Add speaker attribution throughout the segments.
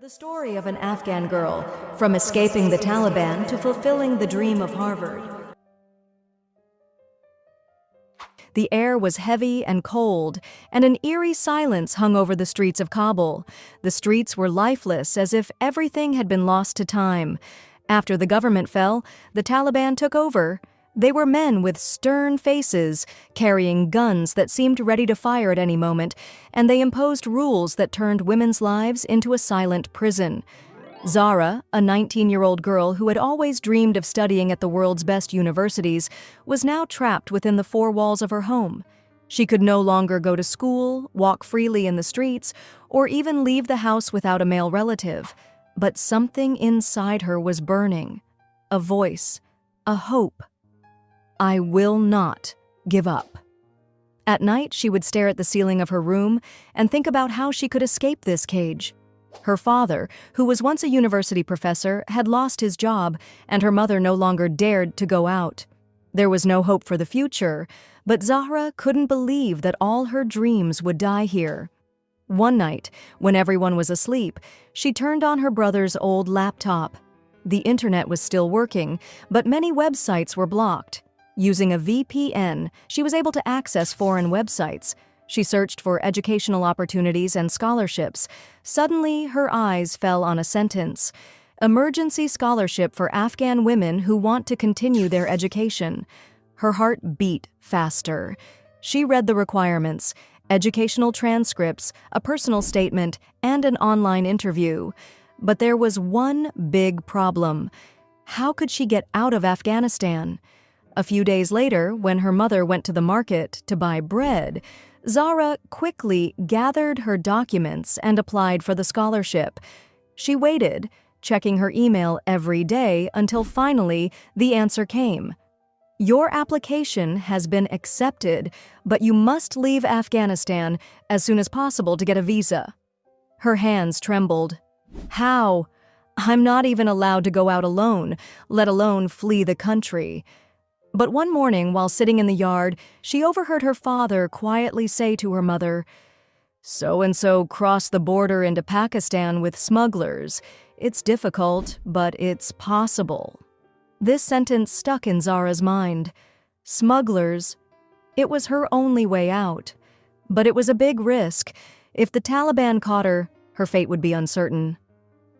Speaker 1: The story of an Afghan girl, from escaping the Taliban to fulfilling the dream of Harvard. The air was heavy and cold, and an eerie silence hung over the streets of Kabul. The streets were lifeless, as if everything had been lost to time. After the government fell, the Taliban took over. They were men with stern faces, carrying guns that seemed ready to fire at any moment, and they imposed rules that turned women's lives into a silent prison. Zara, a 19-year-old girl who had always dreamed of studying at the world's best universities, was now trapped within the four walls of her home. She could no longer go to school, walk freely in the streets, or even leave the house without a male relative. But something inside her was burning. A voice, a hope. I will not give up. At night, she would stare at the ceiling of her room and think about how she could escape this cage. Her father, who was once a university professor, had lost his job, and her mother no longer dared to go out. There was no hope for the future, but Zahra couldn't believe that all her dreams would die here. One night, when everyone was asleep, she turned on her brother's old laptop. The internet was still working, but many websites were blocked. Using a VPN, she was able to access foreign websites. She searched for educational opportunities and scholarships. Suddenly, her eyes fell on a sentence: "Emergency scholarship for Afghan women who want to continue their education." Her heart beat faster. She read the requirements: educational transcripts, a personal statement, and an online interview. But there was one big problem. How could she get out of Afghanistan? A few days later, when her mother went to the market to buy bread, Zahra quickly gathered her documents and applied for the scholarship. She waited, checking her email every day until finally the answer came. Your application has been accepted, but you must leave Afghanistan as soon as possible to get a visa. Her hands trembled. How? I'm not even allowed to go out alone, let alone flee the country. But one morning, while sitting in the yard, she overheard her father quietly say to her mother, "So-and-so crossed the border into Pakistan with smugglers. It's difficult, but it's possible." This sentence stuck in Zahra's mind. Smugglers. It was her only way out. But it was a big risk. If the Taliban caught her, her fate would be uncertain.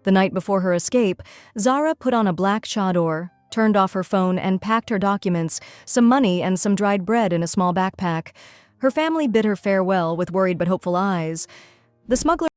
Speaker 1: The night before her escape, Zahra put on a black chador, turned off her phone, and packed her documents, some money, and some dried bread in a small backpack. Her family bid her farewell with worried but hopeful eyes. The smuggler